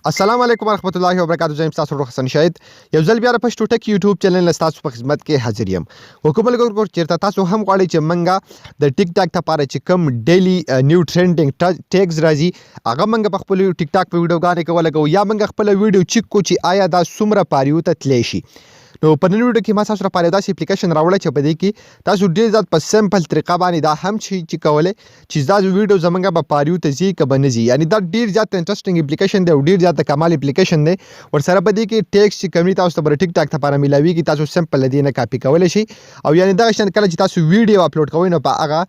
अस्सलाम वालेकुम रहमतुल्लाहि व बरकातहू। जनाब तासु हसन शाहिद यौ ځل بیا په پښتو ټک یوټیوب چینل تاسو په خدمت کې حاضر یم. حکومت ګور چیرته تاسو هم غواړئ چې منګه د ټیک ټاک لپاره چې کم ډیلی نیو ټرندینګ ټیګز راځي هغه منګه په خپل ټیک ټاک په ویډیوګانې کې ولګو یا منګه خپل ویډیو چیک کو چې آیا دا څومره پاریو ته تلی شي. نو په نن ویډیو کې ما تاسو لپاره داسې اپلیکیشن راوړل چې په دې کې تاسو ډیر زیات په سمپل طریقه باندې دا هم چې کولای چې دا ویډیو زمونږه په پاریو ته ځي که بنځي، یعنی دا ډیر زیات انټرېسټینګ اپلیکیشن دی او ډیر زیات کمال اپلیکیشن دی. ورسره په دې کې ټیکس چې کمی تاسو ته ټیک ټاک لپاره ملاويږي، تاسو سمپل دی نه کاپی کولای شي او یعنی دا شان کله چې تاسو ویډیو اپلوډ کوئ نو په هغه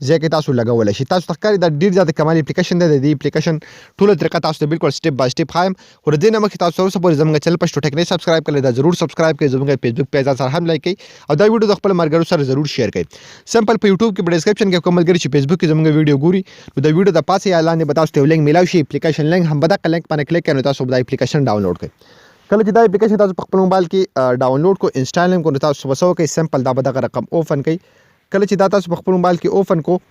ځای کې تاسو لګولای شي. تاسو تخکاری دا ډیر زیات کمال اپلیکیشن دی. د دې اپلیکیشن ټول طریقه تاسو ته بالکل سټپ بای سټپ خایم. ور دې نه مخکې تاسو اوس پورې زموږ چینل پښتو ټک نه سبسکرایب کړئ، دا ضرور سبسکرایب کړئ، زموږ فیسبوک پیج سره هم لایک کړئ او دا ویډیو د خپل مرګرو سره ضرور شیر کړئ. سمپل په یوټیوب کې په ډسکرپشن کې کوم ملګری چې فیسبوک کې زموږ ویډیو ګوري نو دا ویډیو د پاسه اعلان به تاسو ته لینک میلاوي شي، اپلیکیشن لینک هم به دا لینک باندې کلیک کړئ نو تاسو به دا اپلیکیشن ډاونلوډ کړئ. کله چې دا اپلیکیشن تاسو په خپل موبایل کې ډاونلوډ کو انسټال هم کو نو تاسو وسو کې سمپل دا به دغه رقم اوپن کړئ. کله چې دا تاسو په خپل موبایل کې اوپن کو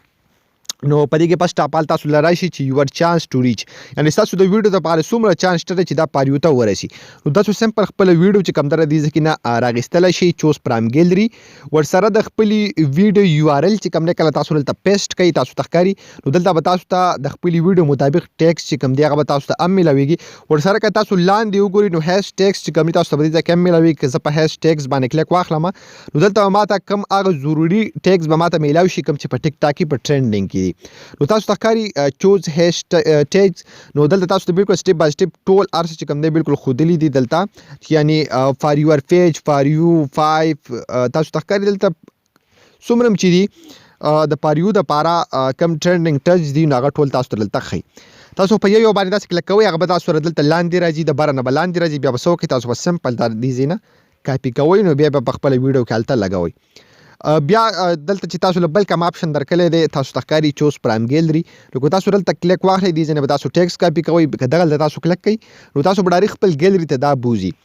نو پدې کې پښتا پال تاسو لرای شي چې یور چانس ټو ریچ، یعنی تاسو د ویډیو لپاره څومره چانس شته چې دا پاریو ته ورسي. نو تاسو سمپل خپل ویډیو چې کم در دي ځکه نه راغستل شي چوز پرام ګیلری ور سره د خپل ویډیو یو آر ال چې کم نه کله تاسو دلته پیسټ کړئ تاسو تخکاری نو دلته به تاسو ته د خپل ویډیو مطابق ټیکس چې کم دی هغه به تاسو ته ام ملاويږي. ور سره که تاسو لاندې وګورئ نو هاش ټیکس چې کم تاسو ته به د کم ملاوي که زه په هاش ټیکس باندې کلیک واخلم نو دلته ماته کم هغه ضروری ټیکس به ماته ملاوي شي کم چې په ټیک ټاک په ټرندینګ کې. نو تاسو تخکاری چوز هاش ټیګز نو دلته تاسو ته بالکل سټپ بای سټپ ټول ارس چې کوم دی بالکل خودلی دي دلته، یعنی فار یور پیج فار یو 5 تاسو تخکاری دلته څومره چې دي د پاریو د پارا کم ټرندینګ ټچ دي نو هغه ټول تاسو ته دلته خي. تاسو په یو باندې تاسو کلیک کوئ هغه به تاسو دلته لاندې راځي، د بار نه بلاندې راځي، بیا به سو کې تاسو سمپل دا دي زینه کاپی کوئ نو بیا په خپل ویډیو کې الته لګوئ. بیا دلته چې تاسو له بل کوم اپشن درکلې دی تاسو تخکاری چوز پرام ګیلری نو تاسو دلته کلیک واخلئ دي ځنه به تاسو ټیکس کاپی کوئ دغه تاسو کلیک کړئ نو تاسو به ډایرکټ خپل ګیلری ته دا بوزي.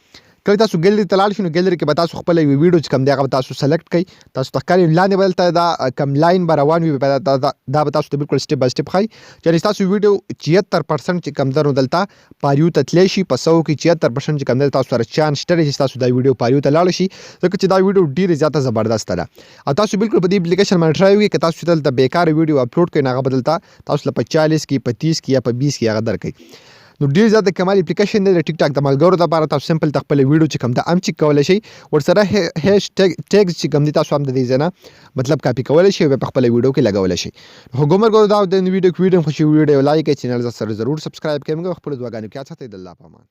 کله تاسو ګیلری ته لاړ شئ نو ګیلری کې به تاسو خپل ویډیو چې کم دی هغه تاسو سلیکټ کړئ. تاسو تخکاری لاندې بلته دا کم لاین به روان وي دا به تاسو ته بالکل سټپ بای سټپ خای چې تاسو ویډیو 76% چې کم درو دلته پاریو ته تلی شي، په 100 کې 76% چې کم دی تاسو سره چانس شته چې تاسو دا ویډیو پاریو ته لاړ شي ځکه چې دا ویډیو ډیره زیاته زبردست ده. او تاسو بالکل په دې اپلیکیشن باندې ټرای وکړئ که تاسو دلته بیکار ویډیو اپلوډ کړئ هغه بدلته تاسو له 40 کې 35 کې یا په 20 کې هغه درکړئ. نو ډیر زیاته کمال اپلیکیشن دی د ټیک ټاک د ملګرو لپاره. تاسو سمپل خپل ویډیو چې کم د ام چیک کولای شي ور سره هاش ټیګز چې کم دي تاسو هم د دې ځنه مطلب کاپی کولای شي او په خپل ویډیو کې لګولای شي. حکومت ګور دا د ویډیو خوشي ویډیو لایک کړئ، چینل سره ضرور سبسکرایب کړئ، خپل دعاګانې کې ساتئ. د الله په امان.